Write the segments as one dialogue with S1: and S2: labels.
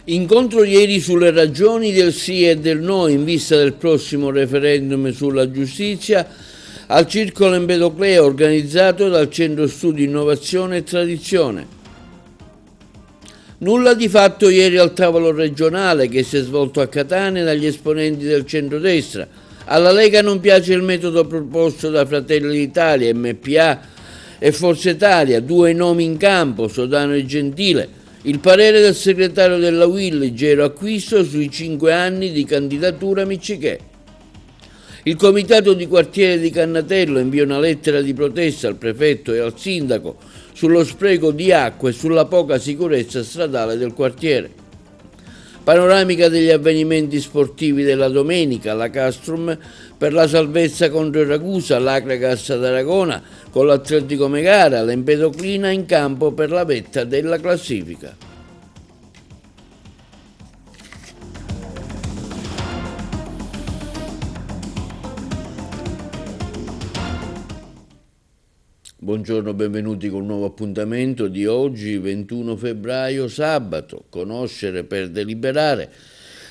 S1: Incontro ieri sulle ragioni del sì e del no in vista del prossimo referendum sulla giustizia al Circolo Empedoclea organizzato dal Centro Studi Innovazione e Tradizione. Nulla di fatto ieri al tavolo regionale che si è svolto a Catania dagli esponenti del centrodestra. Alla Lega non piace il metodo proposto da Fratelli d'Italia, MPA e Forza Italia, due nomi in campo, Sodano e Gentile. Il parere del segretario della UIL, Gero Acquisto, sui 5 anni di candidatura Miccichè. Il comitato di quartiere di Cannatello invia una lettera di protesta al prefetto e al sindaco sullo spreco di acqua e sulla poca sicurezza stradale del quartiere. Panoramica degli avvenimenti sportivi della domenica, la Castrum per la salvezza contro il Ragusa, l'Acragas d'Aragona con l'Atletico Megara, l'Empedoclina in campo per la vetta della classifica. Buongiorno, benvenuti con un nuovo appuntamento di oggi, 21 febbraio, sabato. Conoscere per deliberare.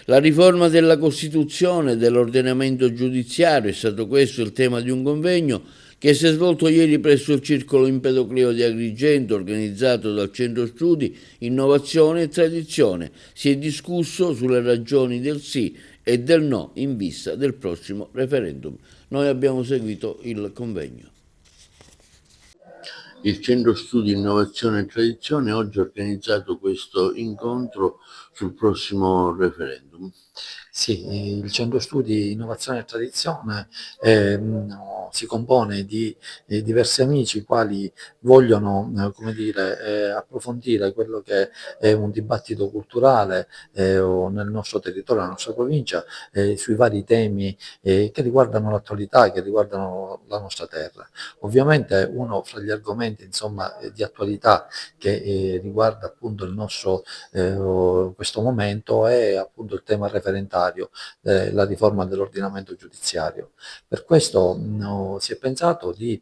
S1: La riforma della Costituzione e dell'ordinamento giudiziario è stato questo il tema di un convegno che si è svolto ieri presso il Circolo Empedocleo di Agrigento, organizzato dal Centro Studi Innovazione e Tradizione. Si è discusso sulle ragioni del sì e del no in vista del prossimo referendum. Noi abbiamo seguito il convegno. Il Centro Studi Innovazione e Tradizione oggi ha organizzato questo incontro sul prossimo referendum.
S2: Sì, il Centro Studi Innovazione e Tradizione si compone di diversi amici quali vogliono approfondire quello che è un dibattito culturale nel nostro territorio, nella nostra provincia, sui vari temi che riguardano l'attualità, che riguardano la nostra terra. Ovviamente uno fra gli argomenti di attualità che riguarda appunto il nostro questo momento è appunto il tema referendario, la riforma dell'ordinamento giudiziario. Per questo si è pensato di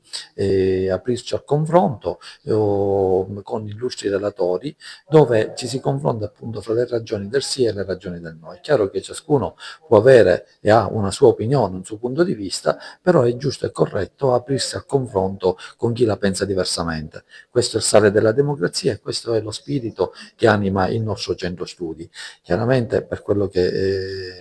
S2: aprirci al confronto con illustri relatori, dove ci si confronta appunto fra le ragioni del sì e le ragioni del no. È chiaro che ciascuno può avere e ha una sua opinione, un suo punto di vista, però è giusto e corretto aprirsi al confronto con chi la pensa diversamente. Questo è il sale della democrazia e questo è lo spirito che anima il nostro centro studi. Chiaramente per quello che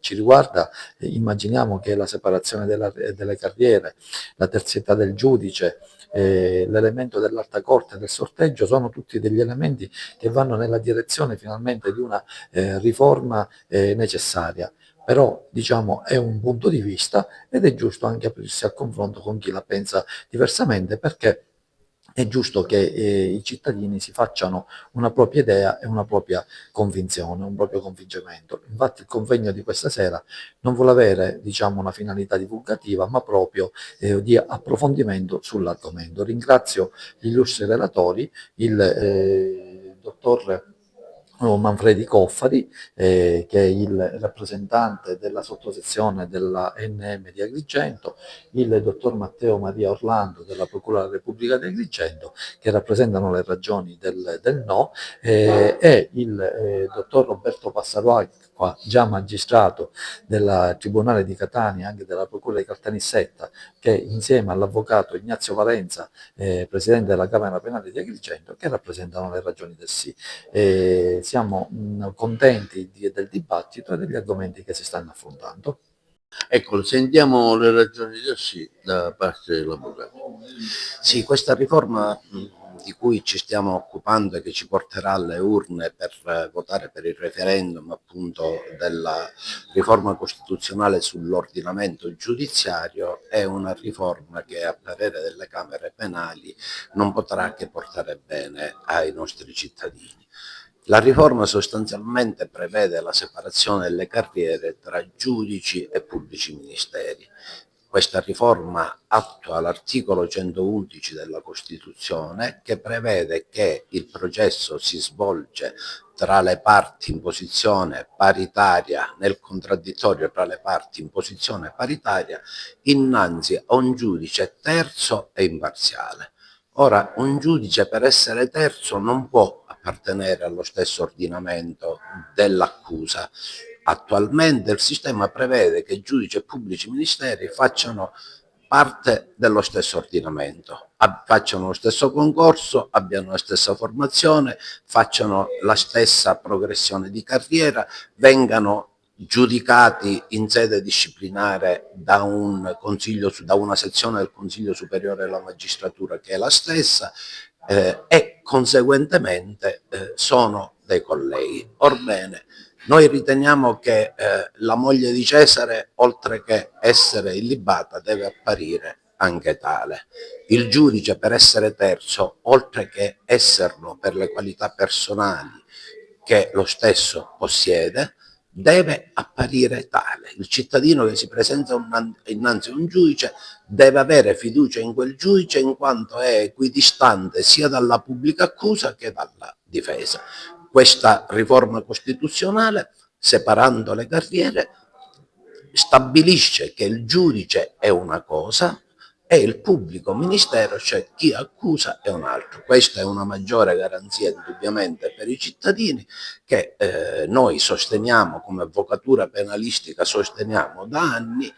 S2: ci riguarda, immaginiamo che la separazione delle carriere, la terzietà del giudice, l'elemento dell'alta corte e del sorteggio sono tutti degli elementi che vanno nella direzione finalmente di una riforma necessaria. Però diciamo è un punto di vista ed è giusto anche aprirsi al confronto con chi la pensa diversamente, perché è giusto che i cittadini si facciano una propria idea e una propria convinzione, un proprio convincimento. Infatti il convegno di questa sera non vuole avere una finalità divulgativa, ma proprio di approfondimento sull'argomento. Ringrazio gli illustri relatori, il dottor Manfredi Coffari, che è il rappresentante della sottosezione della NM di Agrigento, il dottor Matteo Maria Orlando della Procura della Repubblica di Agrigento, che rappresentano le ragioni del no, e il dottor Roberto Passaroacqua, già magistrato del Tribunale di Catania e anche della Procura di Caltanissetta, che insieme all'avvocato Ignazio Valenza, presidente della Camera Penale di Agrigento, che rappresentano le ragioni del sì. Siamo contenti del dibattito e degli argomenti che si stanno affrontando.
S1: Ecco, sentiamo le ragioni del sì da parte dell'avvocato.
S3: Sì, questa riforma di cui ci stiamo occupando e che ci porterà alle urne per votare per il referendum appunto della riforma costituzionale sull'ordinamento giudiziario è una riforma che a parere delle Camere penali non potrà che portare bene ai nostri cittadini. La riforma sostanzialmente prevede la separazione delle carriere tra giudici e pubblici ministeri. Questa riforma attua l'articolo 111 della Costituzione, che prevede che il processo si svolge tra le parti in posizione paritaria, nel contraddittorio tra le parti in posizione paritaria, innanzi a un giudice terzo e imparziale. Ora, un giudice per essere terzo non può appartenere allo stesso ordinamento dell'accusa. Attualmente il sistema prevede che giudici e pubblici ministeri facciano parte dello stesso ordinamento, facciano lo stesso concorso, abbiano la stessa formazione, facciano la stessa progressione di carriera, vengano giudicati in sede disciplinare da un consiglio, da una sezione del Consiglio Superiore della Magistratura che è la stessa, e conseguentemente sono dei colleghi. Orbene, noi riteniamo che la moglie di Cesare, oltre che essere illibata, deve apparire anche tale. Il giudice, per essere terzo, oltre che esserlo per le qualità personali che lo stesso possiede, deve apparire tale. Il cittadino che si presenta innanzi a un giudice deve avere fiducia in quel giudice in quanto è equidistante sia dalla pubblica accusa che dalla difesa. Questa riforma costituzionale, separando le carriere, stabilisce che il giudice è una cosa e il pubblico ministero, cioè chi accusa, è un altro. Questa è una maggiore garanzia indubbiamente per i cittadini che noi sosteniamo come avvocatura penalistica, sosteniamo da anni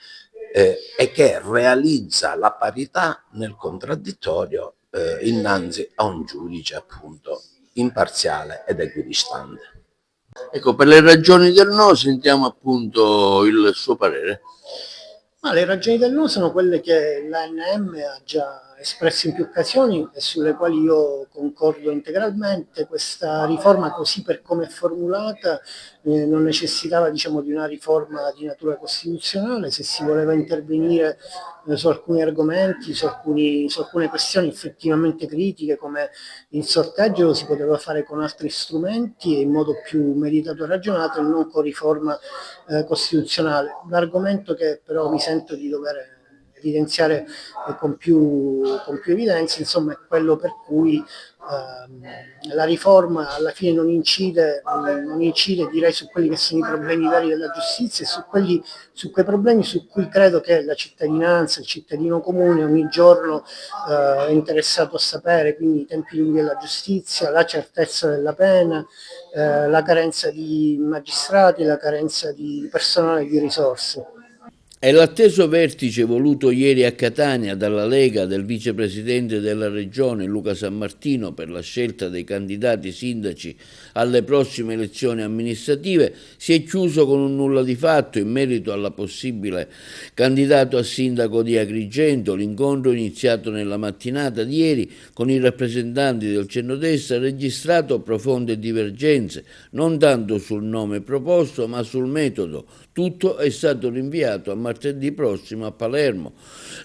S3: e che realizza la parità nel contraddittorio innanzi a un giudice appunto imparziale ed equidistante.
S1: Ecco, per le ragioni del no sentiamo appunto il suo parere.
S4: Ma le ragioni del no sono quelle che l'ANM ha già espresso in più occasioni e sulle quali io concordo integralmente. Questa riforma, così per come è formulata, non necessitava, diciamo, di una riforma di natura costituzionale. Se si voleva intervenire su alcuni argomenti, su alcune questioni effettivamente critiche come il sorteggio, lo si poteva fare con altri strumenti e in modo più meditato e ragionato e non con riforma costituzionale. L'argomento che però mi sento di dover evidenziare con più evidenza, insomma, è quello per cui la riforma alla fine non incide direi su quelli che sono i problemi veri della giustizia e su quei problemi su cui credo che la cittadinanza, il cittadino comune ogni giorno è interessato a sapere, quindi i tempi lunghi della giustizia, la certezza della pena, la carenza di magistrati, la carenza di personale e di risorse.
S1: È l'atteso vertice voluto ieri a Catania dalla Lega del vicepresidente della regione Luca Sammartino per la scelta dei candidati sindaci alle prossime elezioni amministrative si è chiuso con un nulla di fatto in merito alla possibile candidato a sindaco di Agrigento. L'incontro iniziato nella mattinata di ieri con i rappresentanti del centrodestra ha registrato profonde divergenze, non tanto sul nome proposto ma sul metodo. Tutto è stato rinviato a martedì prossimo a Palermo.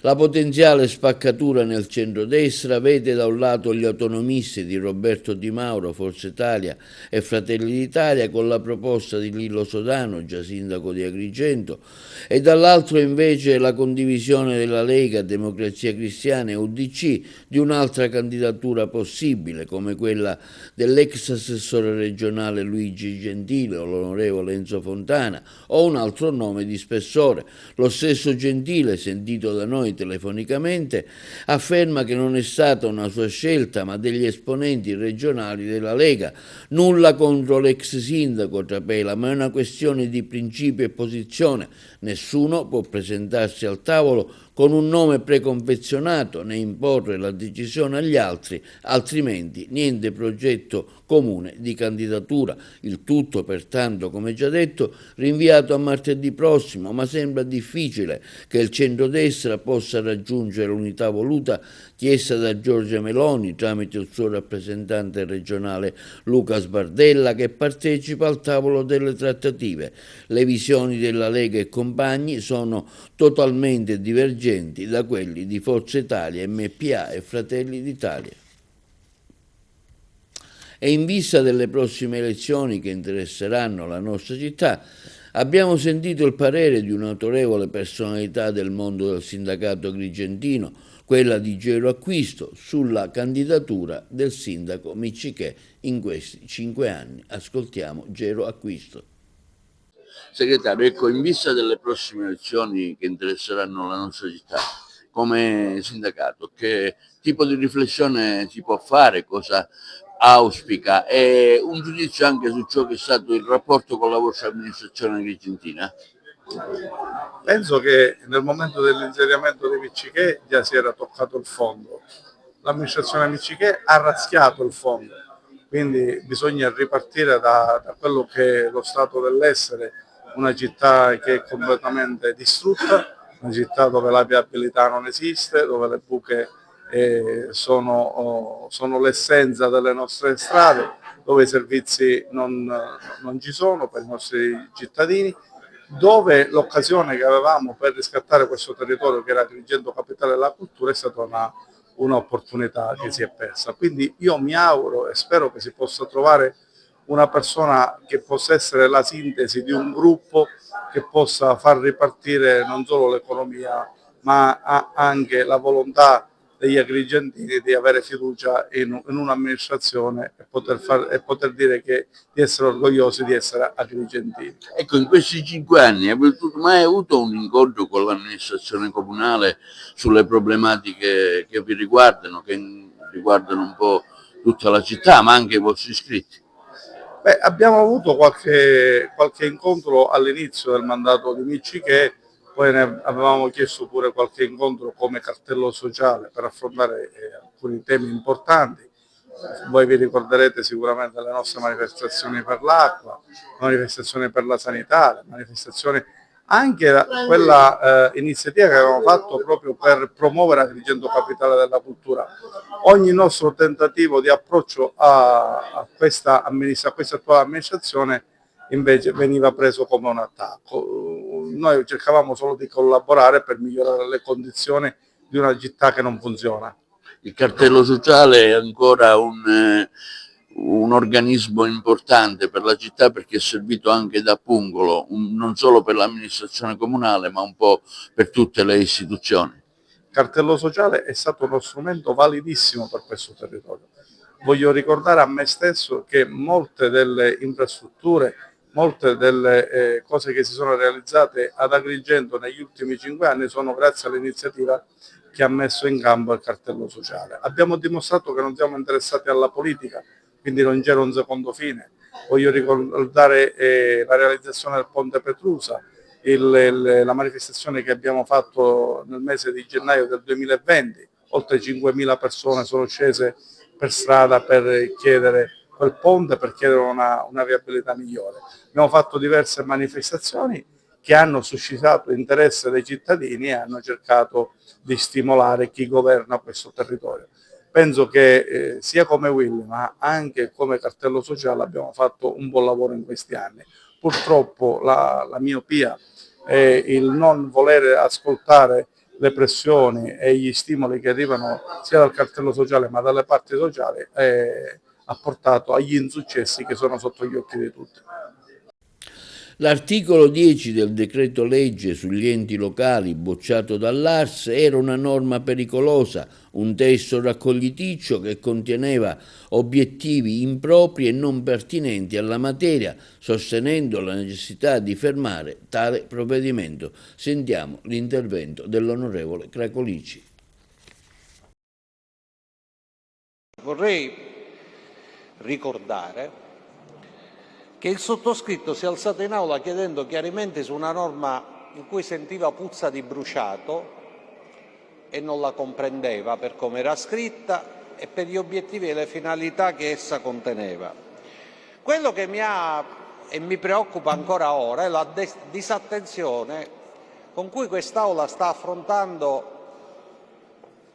S1: La potenziale spaccatura nel centrodestra vede da un lato gli autonomisti di Roberto Di Mauro, Forza Italia e Fratelli d'Italia con la proposta di Lillo Sodano, già sindaco di Agrigento, e dall'altro invece la condivisione della Lega, Democrazia Cristiana e UDC di un'altra candidatura possibile, come quella dell'ex assessore regionale Luigi Gentile o l'onorevole Enzo Fontana, o un altro nome di spessore. Lo stesso Gentile, sentito da noi telefonicamente, afferma che non è stata una sua scelta ma degli esponenti regionali della Lega. Nulla contro l'ex sindaco Trapela, ma è una questione di principio e posizione. Nessuno può presentarsi al tavolo con un nome preconfezionato né imporre la decisione agli altri, altrimenti niente progetto comune di candidatura. Il tutto, pertanto, come già detto, rinviato a martedì prossimo, ma sembra difficile che il centrodestra possa raggiungere l'unità voluta chiesta da Giorgia Meloni tramite il suo rappresentante regionale Luca Sbardella, che partecipa al tavolo delle trattative. Le visioni della Lega e compagni sono totalmente divergenti da quelli di Forza Italia, MPA e Fratelli d'Italia. E in vista delle prossime elezioni che interesseranno la nostra città, abbiamo sentito il parere di un'autorevole personalità del mondo del sindacato agrigentino, quella di Gero Acquisto, sulla candidatura del sindaco Miccichè in questi 5 anni. Ascoltiamo Gero Acquisto. Segretario, ecco, in vista delle prossime elezioni che interesseranno la nostra città, come sindacato, che tipo di riflessione si può fare, cosa auspica, e un giudizio anche su ciò che è stato il rapporto con la vostra amministrazione agrigentina?
S5: Penso che nel momento dell'insediamento dei Miccichè già si era toccato il fondo. L'amministrazione Miccichè ha raschiato il fondo, quindi bisogna ripartire da quello che è lo stato dell'essere, una città che è completamente distrutta, una città dove la viabilità non esiste, dove le buche sono l'essenza delle nostre strade, dove i servizi non ci sono per i nostri cittadini, dove l'occasione che avevamo per riscattare questo territorio, che era Agrigento capitale della cultura, è stata un'opportunità che si è persa. Quindi io mi auguro e spero che si possa trovare una persona che possa essere la sintesi di un gruppo che possa far ripartire non solo l'economia, ma anche la volontà degli agrigentini di avere fiducia in un'amministrazione e poter dire di essere orgogliosi di essere agrigentini.
S1: Ecco, in questi 5 anni avete mai avuto un incontro con l'amministrazione comunale sulle problematiche che vi riguardano, che riguardano un po' tutta la città, ma anche i vostri iscritti?
S5: Beh, abbiamo avuto qualche incontro all'inizio del mandato di Miccichè, poi ne avevamo chiesto pure qualche incontro come cartello sociale per affrontare alcuni temi importanti. Voi vi ricorderete sicuramente le nostre manifestazioni per l'acqua, manifestazioni per la sanità, le manifestazioni, anche quella iniziativa che avevamo fatto proprio per promuovere Agrigento capitale della cultura. Ogni nostro tentativo di approccio a questa attuale amministrazione invece veniva preso come un attacco. Noi cercavamo solo di collaborare per migliorare le condizioni di una città che non funziona.
S1: Il cartello sociale è ancora un organismo importante per la città, perché è servito anche da pungolo, non solo per l'amministrazione comunale, ma un po' per tutte le istituzioni.
S5: Il cartello sociale è stato uno strumento validissimo per questo territorio. Voglio ricordare a me stesso che molte delle infrastrutture, molte delle cose che si sono realizzate ad Agrigento negli ultimi 5 anni sono grazie all'iniziativa che ha messo in campo il cartello sociale. Abbiamo dimostrato che non siamo interessati alla politica, quindi non c'era un secondo fine. Voglio ricordare la realizzazione del Ponte Petrusa, la manifestazione che abbiamo fatto nel mese di gennaio del 2020, oltre 5.000 persone sono scese per strada per chiedere quel ponte, per chiedere una viabilità migliore. Abbiamo fatto diverse manifestazioni che hanno suscitato interesse dei cittadini e hanno cercato di stimolare chi governa questo territorio. Penso che sia come Willy ma anche come cartello sociale abbiamo fatto un buon lavoro in questi anni. Purtroppo la miopia e il non volere ascoltare le pressioni e gli stimoli che arrivano sia dal cartello sociale ma dalle parti sociali ha portato agli insuccessi che sono sotto gli occhi di tutti.
S1: L'articolo 10 del decreto legge sugli enti locali bocciato dall'Ars era una norma pericolosa, un testo raccogliticcio che conteneva obiettivi impropri e non pertinenti alla materia, sostenendo la necessità di fermare tale provvedimento. Sentiamo l'intervento dell'onorevole Cracolici.
S6: Vorrei ricordare che il sottoscritto si è alzato in aula chiedendo chiarimenti su una norma in cui sentiva puzza di bruciato e non la comprendeva per come era scritta e per gli obiettivi e le finalità che essa conteneva. Quello che mi preoccupa ancora ora è la disattenzione con cui quest'Aula sta affrontando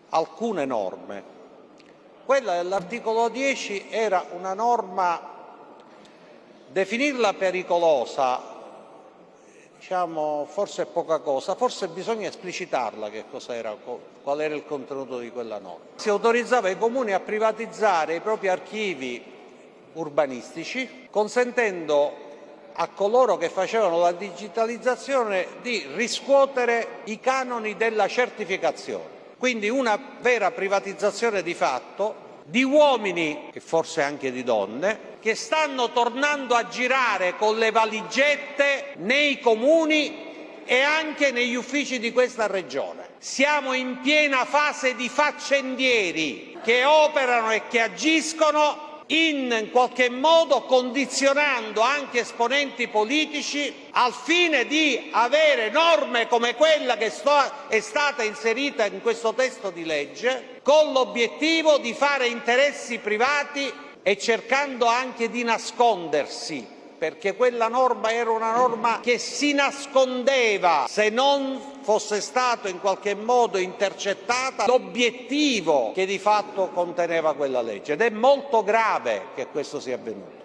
S6: alcune norme. Quella dell'articolo 10 era una norma, definirla pericolosa, diciamo, forse è poca cosa, forse bisogna esplicitarla qual era il contenuto di quella norma. Si autorizzava i comuni a privatizzare i propri archivi urbanistici, consentendo a coloro che facevano la digitalizzazione di riscuotere i canoni della certificazione. Quindi una vera privatizzazione di fatto di uomini, e forse anche di donne, che stanno tornando a girare con le valigette nei comuni e anche negli uffici di questa regione. Siamo in piena fase di faccendieri che operano e che agiscono in qualche modo condizionando anche esponenti politici al fine di avere norme come quella che è stata inserita in questo testo di legge, con l'obiettivo di fare interessi privati e cercando anche di nascondersi, perché quella norma era una norma che si nascondeva se non fosse stato in qualche modo intercettata l'obiettivo che di fatto conteneva quella legge. Ed è molto grave che questo sia avvenuto.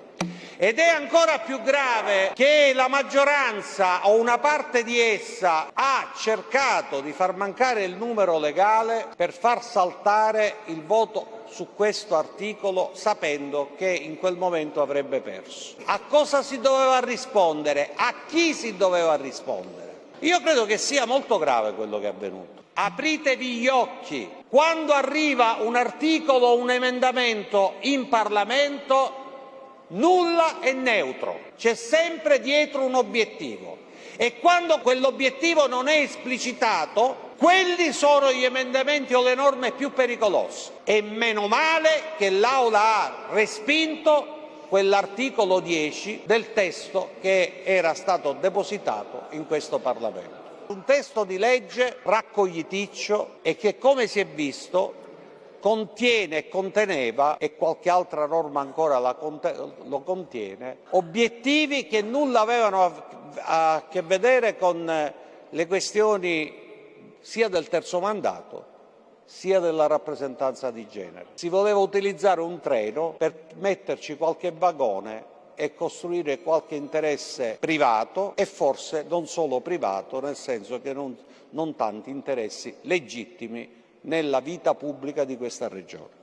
S6: Ed è ancora più grave che la maggioranza o una parte di essa ha cercato di far mancare il numero legale per far saltare il voto su questo articolo, sapendo che in quel momento avrebbe perso. A cosa si doveva rispondere? A chi si doveva rispondere? Io credo che sia molto grave quello che è avvenuto. Apritevi gli occhi. Quando arriva un articolo o un emendamento in Parlamento, nulla è neutro, c'è sempre dietro un obiettivo. E quando quell'obiettivo non è esplicitato, quelli sono gli emendamenti o le norme più pericolose. E meno male che l'Aula ha respinto quell'articolo 10 del testo che era stato depositato in questo Parlamento. Un testo di legge raccogliticcio e che, come si è visto, contiene e conteneva, e qualche altra norma ancora lo contiene, obiettivi che nulla avevano a che vedere con le questioni sia del terzo mandato sia della rappresentanza di genere. Si voleva utilizzare un treno per metterci qualche vagone e costruire qualche interesse privato, e forse non solo privato, nel senso che non tanti interessi legittimi nella vita pubblica di questa regione.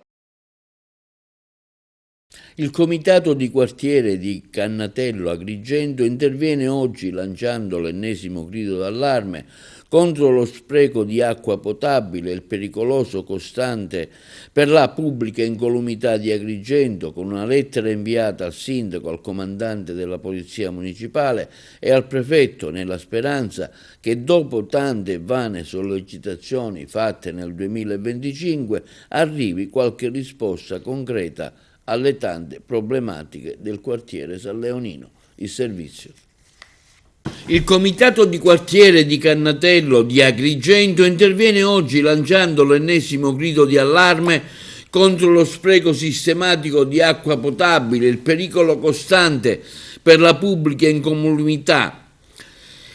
S1: Il comitato di quartiere di Cannatello Agrigento interviene oggi lanciando l'ennesimo grido d'allarme contro lo spreco di acqua potabile e il pericoloso costante per la pubblica incolumità di Agrigento, con una lettera inviata al sindaco, al comandante della polizia municipale e al prefetto, nella speranza che dopo tante vane sollecitazioni fatte nel 2025 arrivi qualche risposta concreta alle tante problematiche del quartiere San Leonino. Il servizio. Il comitato di quartiere di Cannatello di Agrigento interviene oggi lanciando l'ennesimo grido di allarme contro lo spreco sistematico di acqua potabile, il pericolo costante per la pubblica incolumità.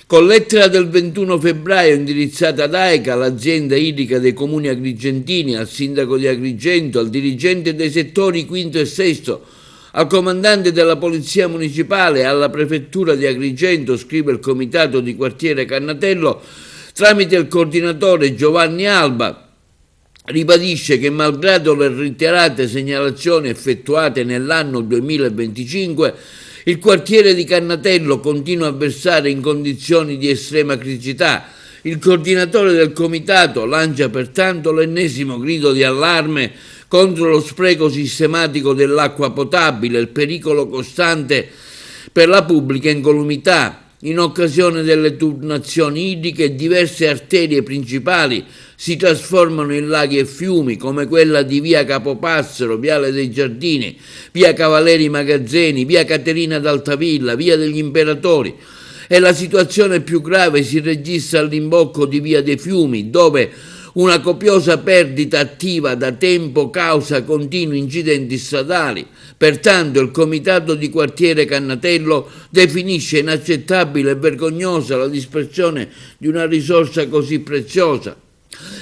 S1: Con lettera del 21 febbraio indirizzata ad AECA, l'azienda idrica dei comuni agrigentini, al sindaco di Agrigento, al dirigente dei settori quinto e sesto, al comandante della polizia municipale e alla prefettura di Agrigento, scrive il comitato di quartiere Cannatello, tramite il coordinatore Giovanni Alba, ribadisce che malgrado le reiterate segnalazioni effettuate nell'anno 2025, il quartiere di Cannatello continua a versare in condizioni di estrema criticità. Il coordinatore del comitato lancia pertanto l'ennesimo grido di allarme contro lo spreco sistematico dell'acqua potabile, il pericolo costante per la pubblica incolumità. In occasione delle turnazioni idriche, diverse arterie principali si trasformano in laghi e fiumi, come quella di via Capopassero, viale dei Giardini, via Cavaleri Magazzeni, via Caterina d'Altavilla, via degli Imperatori. E la situazione più grave si registra all'imbocco di via dei Fiumi, dove una copiosa perdita attiva da tempo causa continui incidenti stradali. Pertanto il comitato di quartiere Cannatello definisce inaccettabile e vergognosa la dispersione di una risorsa così preziosa,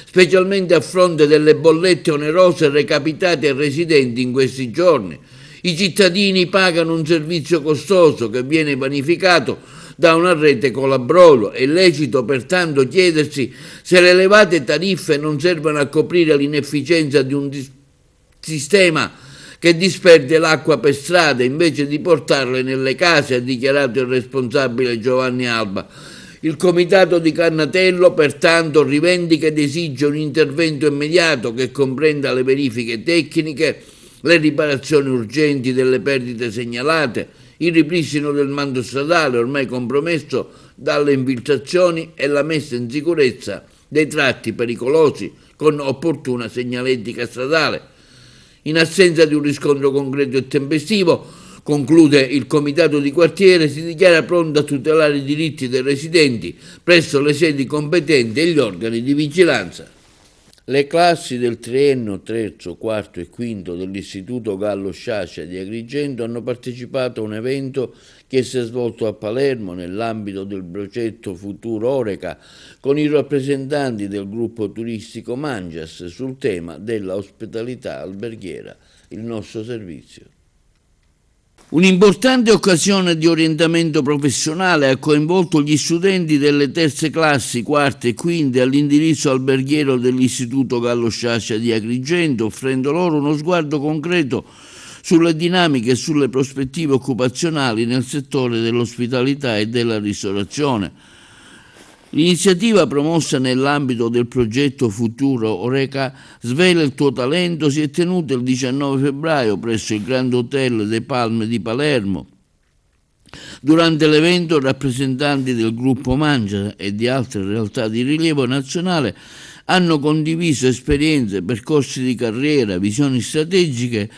S1: specialmente a fronte delle bollette onerose recapitate ai residenti in questi giorni. I cittadini pagano un servizio costoso che viene vanificato da una rete colabrodo. È lecito pertanto chiedersi se le elevate tariffe non servono a coprire l'inefficienza di un sistema che disperde l'acqua per strada invece di portarle nelle case, ha dichiarato il responsabile Giovanni Alba. Il comitato di Cannatello pertanto rivendica ed esige un intervento immediato che comprenda le verifiche tecniche, le riparazioni urgenti delle perdite segnalate, il ripristino del manto stradale ormai compromesso dalle infiltrazioni e la messa in sicurezza dei tratti pericolosi con opportuna segnaletica stradale. In assenza di un riscontro concreto e tempestivo, conclude il comitato di quartiere, si dichiara pronto a tutelare i diritti dei residenti presso le sedi competenti e gli organi di vigilanza. Le classi del triennio terzo, quarto e quinto dell'Istituto Gallo Sciascia di Agrigento hanno partecipato a un evento che si è svolto a Palermo nell'ambito del progetto Futuro Oreca con i rappresentanti del gruppo turistico Mangias sul tema della ospitalità alberghiera, il nostro servizio. Un'importante occasione di orientamento professionale ha coinvolto gli studenti delle terze classi, quarte e quinte all'indirizzo alberghiero dell'Istituto Gallo Sciascia di Agrigento, offrendo loro uno sguardo concreto sulle dinamiche e sulle prospettive occupazionali nel settore dell'ospitalità e della ristorazione. L'iniziativa promossa nell'ambito del progetto Futuro Oreca Svela il tuo talento si è tenuta il 19 febbraio presso il Grand Hotel De Palme di Palermo. Durante l'evento rappresentanti del gruppo Mangia e di altre realtà di rilievo nazionale hanno condiviso esperienze, percorsi di carriera, visioni strategiche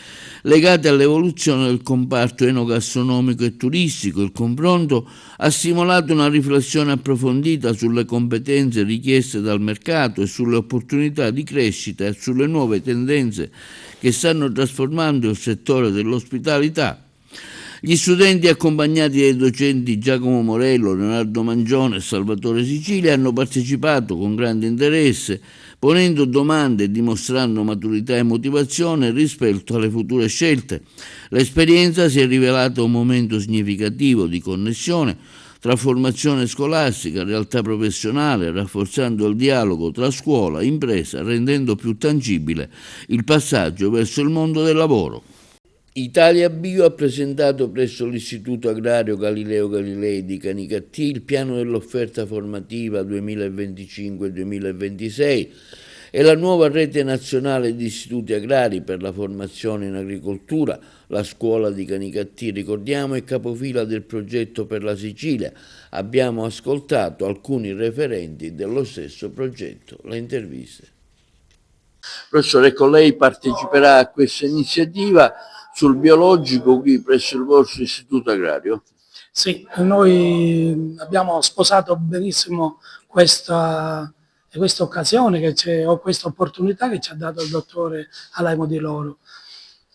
S1: legate all'evoluzione del comparto enogastronomico e turistico. Il confronto ha stimolato una riflessione approfondita sulle competenze richieste dal mercato e sulle opportunità di crescita e sulle nuove tendenze che stanno trasformando il settore dell'ospitalità. Gli studenti, accompagnati dai docenti Giacomo Morello, Leonardo Mangione e Salvatore Sicilia, hanno partecipato con grande interesse, ponendo domande e dimostrando maturità e motivazione rispetto alle future scelte. L'esperienza si è rivelata un momento significativo di connessione tra formazione scolastica e realtà professionale, rafforzando il dialogo tra scuola e impresa, rendendo più tangibile il passaggio verso il mondo del lavoro. Italia Bio ha presentato presso l'Istituto Agrario Galileo Galilei di Canicattì il piano dell'offerta formativa 2025-2026 e la nuova rete nazionale di istituti agrari per la formazione in agricoltura. La scuola di Canicattì, ricordiamo, è capofila del progetto per la Sicilia. Abbiamo ascoltato alcuni referenti dello stesso progetto. Le interviste. Professore, ecco, lei parteciperà a questa iniziativa sul biologico qui presso il vostro istituto agrario?
S7: Sì, noi abbiamo sposato benissimo questa occasione o questa opportunità che ci ha dato il dottore Alaimo Di Loro,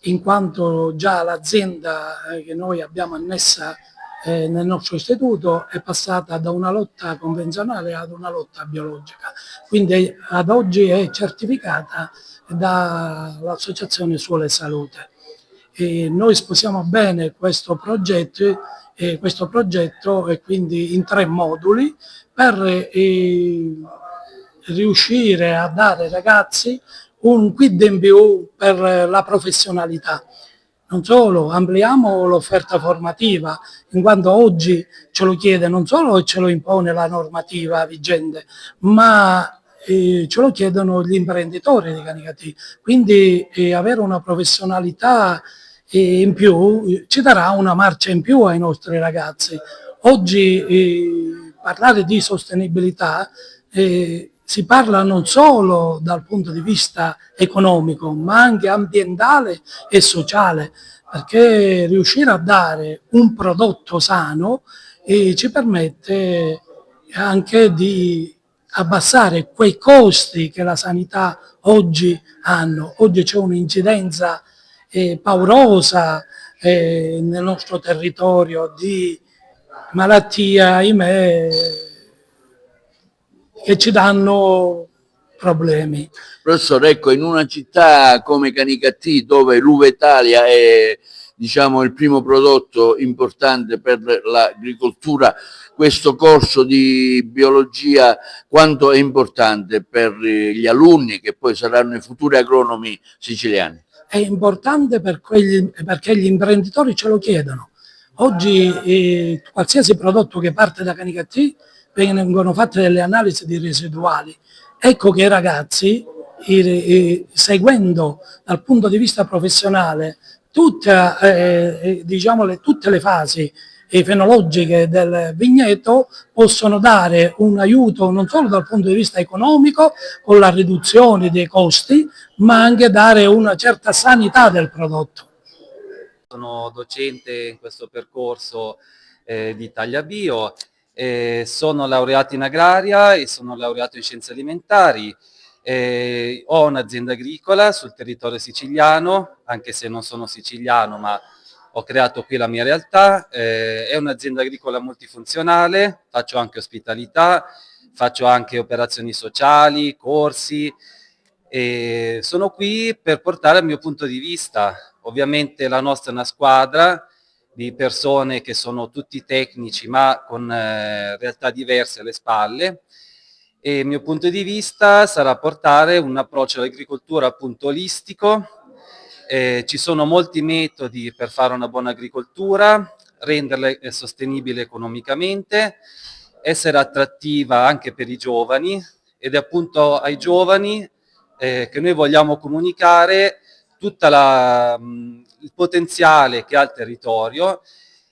S7: in quanto già l'azienda che noi abbiamo annessa nel nostro istituto è passata da una lotta convenzionale ad una lotta biologica, quindi ad oggi è certificata dall'Associazione Suolo e Salute. E noi sposiamo bene questo progetto e quindi in 3 moduli per riuscire a dare ai ragazzi un quid in più per la professionalità. Non solo, ampliamo l'offerta formativa, in quanto oggi ce lo chiede non solo e ce lo impone la normativa vigente, ma ce lo chiedono gli imprenditori di Canicattì. Quindi avere una professionalità in più ci darà una marcia in più ai nostri ragazzi. Oggi parlare di sostenibilità si parla non solo dal punto di vista economico, ma anche ambientale e sociale, perché riuscire a dare un prodotto sano ci permette anche di abbassare quei costi che la sanità oggi hanno. Oggi c'è un'incidenza paurosa nel nostro territorio di malattie, ahimè, che ci danno problemi.
S1: Professore, ecco, in una città come Canicattì, dove l'uva Italia è, diciamo, il primo prodotto importante per l'agricoltura, questo corso di biologia quanto è importante per gli alunni che poi saranno i futuri agronomi siciliani?
S7: È importante perché gli imprenditori ce lo chiedono. Oggi qualsiasi prodotto che parte da Canicattì vengono fatte delle analisi di residuali. Ecco che i ragazzi, seguendo dal punto di vista professionale tutte le fasi fenologiche del vigneto possono dare un aiuto non solo dal punto di vista economico, con la riduzione dei costi, ma anche dare una certa sanità del prodotto.
S8: Sono docente in questo percorso di Italia Bio, sono laureato in agraria e sono laureato in scienze alimentari. Ho un'azienda agricola sul territorio siciliano, anche se non sono siciliano, ma ho creato qui la mia realtà. È un'azienda agricola multifunzionale, faccio anche ospitalità, faccio anche operazioni sociali, corsi. E sono qui per portare il mio punto di vista. Ovviamente la nostra è una squadra di persone che sono tutti tecnici ma con realtà diverse alle spalle, e il mio punto di vista sarà portare un approccio all'agricoltura appunto olistico. Ci sono molti metodi per fare una buona agricoltura, renderla sostenibile economicamente, essere attrattiva anche per i giovani, ed è appunto ai giovani che noi vogliamo comunicare tutto il potenziale che ha il territorio,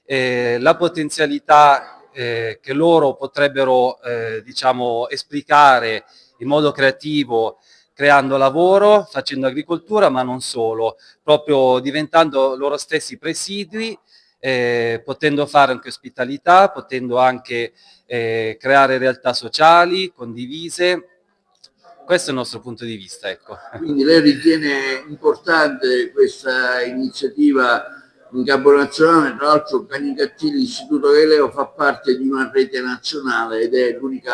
S8: la potenzialità che loro potrebbero diciamo esplicare in modo creativo, creando lavoro, facendo agricoltura, ma non solo, proprio diventando loro stessi presidui, potendo fare anche ospitalità, potendo anche creare realtà sociali condivise. Questo è il nostro punto di vista, ecco.
S1: Quindi lei ritiene importante questa iniziativa in campo nazionale? Tra l'altro Canicattì, l'istituto Galileo, fa parte di una rete nazionale ed è l'unico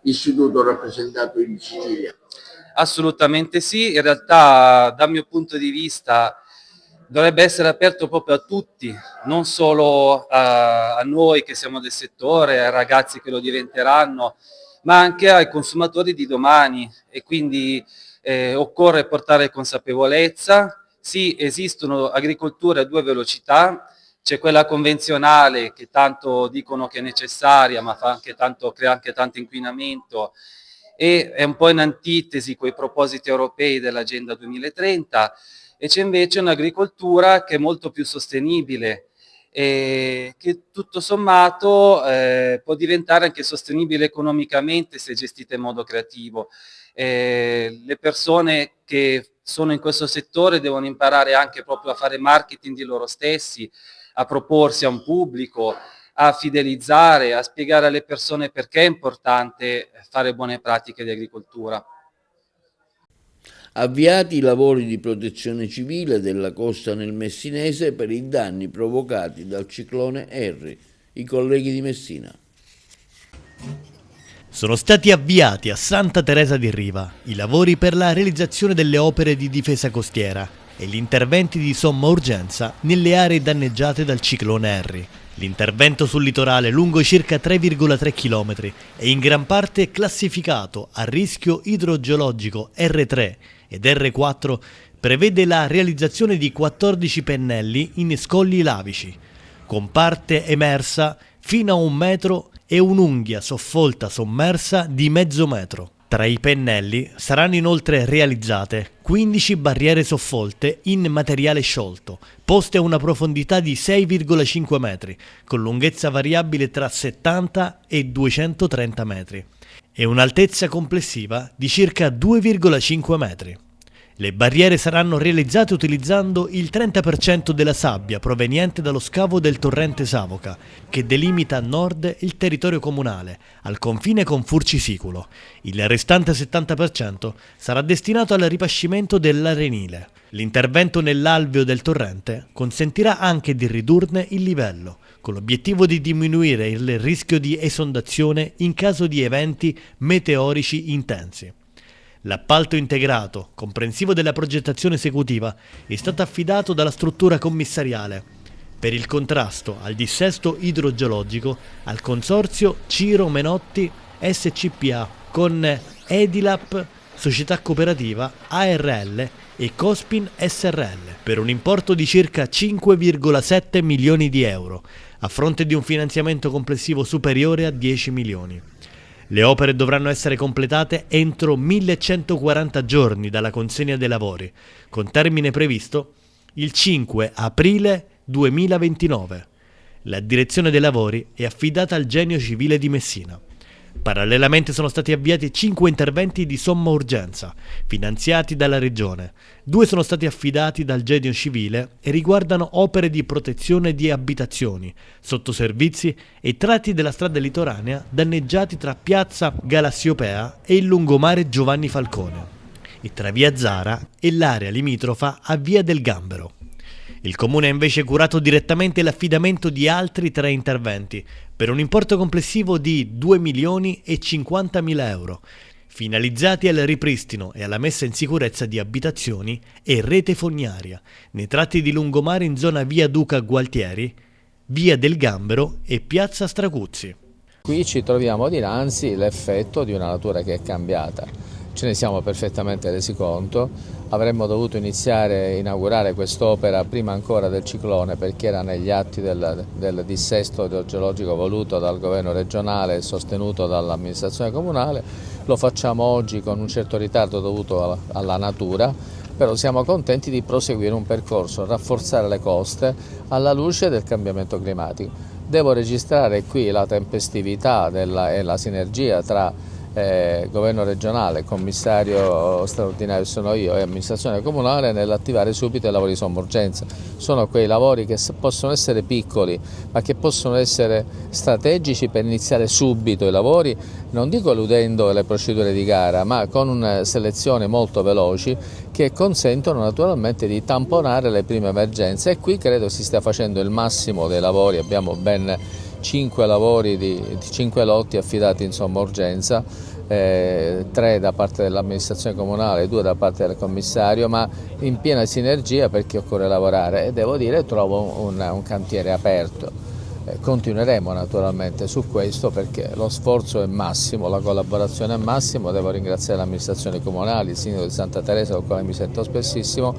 S1: istituto rappresentato in Sicilia.
S8: Assolutamente sì, in realtà dal mio punto di vista dovrebbe essere aperto proprio a tutti, non solo a noi che siamo del settore, ai ragazzi che lo diventeranno, ma anche ai consumatori di domani, e quindi occorre portare consapevolezza. Sì, esistono agricolture a due velocità, c'è quella convenzionale che tanto dicono che è necessaria, ma crea anche tanto inquinamento, e è un po' in antitesi con i propositi europei dell'Agenda 2030, e c'è invece un'agricoltura che è molto più sostenibile, e che tutto sommato può diventare anche sostenibile economicamente se gestita in modo creativo. Le persone che sono in questo settore devono imparare anche proprio a fare marketing di loro stessi, a proporsi a un pubblico, a fidelizzare, a spiegare alle persone perché è importante fare buone pratiche di agricoltura.
S1: Avviati i lavori di protezione civile della costa nel Messinese per i danni provocati dal ciclone Harry. I colleghi di Messina.
S9: Sono stati avviati a Santa Teresa di Riva i lavori per la realizzazione delle opere di difesa costiera e gli interventi di somma urgenza nelle aree danneggiate dal ciclone Harry. L'intervento sul litorale lungo circa 3,3 km è in gran parte classificato a rischio idrogeologico R3 ed R4, prevede la realizzazione di 14 pennelli in scogli lavici, con parte emersa fino a 1 metro e un'unghia soffolta sommersa di mezzo metro. Tra i pennelli saranno inoltre realizzate 15 barriere soffolte in materiale sciolto, poste a una profondità di 6,5 metri, con lunghezza variabile tra 70 e 230 metri, e un'altezza complessiva di circa 2,5 metri. Le barriere saranno realizzate utilizzando il 30% della sabbia proveniente dallo scavo del torrente Savoca, che delimita a nord il territorio comunale, al confine con Furcisiculo. Il restante 70% sarà destinato al ripascimento dell'arenile. L'intervento nell'alveo del torrente consentirà anche di ridurne il livello, con l'obiettivo di diminuire il rischio di esondazione in caso di eventi meteorici intensi. L'appalto integrato, comprensivo della progettazione esecutiva, è stato affidato dalla struttura commissariale per il contrasto al dissesto idrogeologico al consorzio Ciro Menotti SCPA con Edilap, società cooperativa, ARL e Cospin SRL, per un importo di circa 5,7 milioni di euro, a fronte di un finanziamento complessivo superiore a 10 milioni. Le opere dovranno essere completate entro 1140 giorni dalla consegna dei lavori, con termine previsto il 5 aprile 2029. La direzione dei lavori è affidata al Genio Civile di Messina. Parallelamente sono stati avviati 5 interventi di somma urgenza, finanziati dalla Regione. 2 sono stati affidati dal Genio Civile e riguardano opere di protezione di abitazioni, sottoservizi e tratti della strada litoranea danneggiati tra piazza Galassiopea e il lungomare Giovanni Falcone, e tra via Zara e l'area limitrofa a via del Gambero. Il Comune ha invece curato direttamente l'affidamento di altri 3 interventi, per un importo complessivo di 2.050.000 euro, finalizzati al ripristino e alla messa in sicurezza di abitazioni e rete fognaria, nei tratti di lungomare in zona via Duca Gualtieri, via del Gambero e piazza Stracuzzi.
S10: Qui ci troviamo dinanzi l'effetto di una natura che è cambiata. Ce ne siamo perfettamente resi conto, avremmo dovuto inaugurare quest'opera prima ancora del ciclone, perché era negli atti del dissesto idrogeologico voluto dal governo regionale e sostenuto dall'amministrazione comunale. Lo facciamo oggi con un certo ritardo dovuto alla natura, però siamo contenti di proseguire un percorso, rafforzare le coste alla luce del cambiamento climatico. Devo registrare qui la tempestività e la sinergia tra governo regionale, commissario straordinario sono io e amministrazione comunale nell'attivare subito i lavori di somma urgenza. Sono quei lavori che possono essere piccoli ma che possono essere strategici per iniziare subito i lavori, non dico eludendo le procedure di gara, ma con una selezione molto veloci che consentono naturalmente di tamponare le prime emergenze, e qui credo si stia facendo il massimo dei lavori. Abbiamo ben 5 lavori di 5 lotti affidati in somma urgenza, 3 da parte dell'amministrazione comunale e 2 da parte del commissario, ma in piena sinergia, perché occorre lavorare, e devo dire trovo un cantiere aperto. Continueremo naturalmente su questo perché lo sforzo è massimo, la collaborazione è massima. Devo ringraziare le amministrazioni comunali, il sindaco di Santa Teresa, con il quale mi sento spessissimo,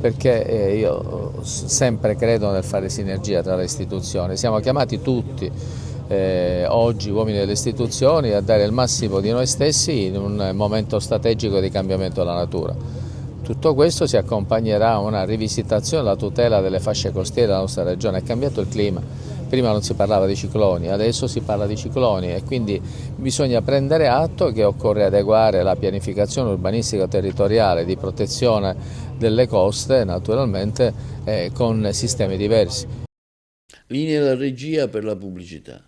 S10: perché io sempre credo nel fare sinergia tra le istituzioni. Siamo chiamati tutti oggi, uomini delle istituzioni, a dare il massimo di noi stessi in un momento strategico di cambiamento della natura. Tutto questo si accompagnerà a una rivisitazione e la tutela delle fasce costiere della nostra regione. È cambiato il clima, prima non si parlava di cicloni, adesso si parla di cicloni, e quindi bisogna prendere atto che occorre adeguare la pianificazione urbanistica territoriale di protezione delle coste naturalmente con sistemi diversi.
S1: Linea della regia per la pubblicità.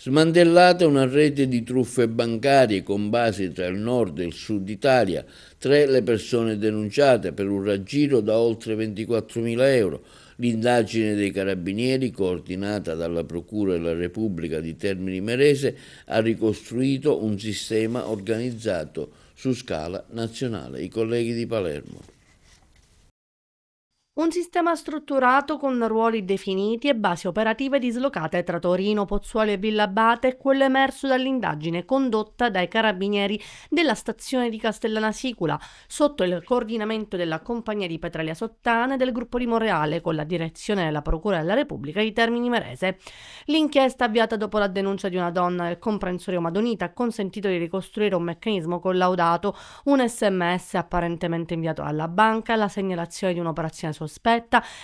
S1: Smantellata una rete di truffe bancarie con base tra il nord e il sud Italia, 3 le persone denunciate per un raggiro da oltre 24.000 euro. L'indagine dei carabinieri, coordinata dalla Procura della Repubblica di Termini Imerese, ha ricostruito un sistema organizzato su scala nazionale. I colleghi di Palermo.
S11: Un sistema strutturato con ruoli definiti e basi operative dislocate tra Torino, Pozzuoli e Villabate è quello emerso dall'indagine condotta dai carabinieri della stazione di Castellana Sicula sotto il coordinamento della Compagnia di Petralia Sottana e del Gruppo di Monreale, con la direzione della Procura della Repubblica di Termini Imerese. L'inchiesta, avviata dopo la denuncia di una donna del comprensorio Madonita, ha consentito di ricostruire un meccanismo collaudato, un SMS apparentemente inviato alla banca, la segnalazione di un'operazione sospetta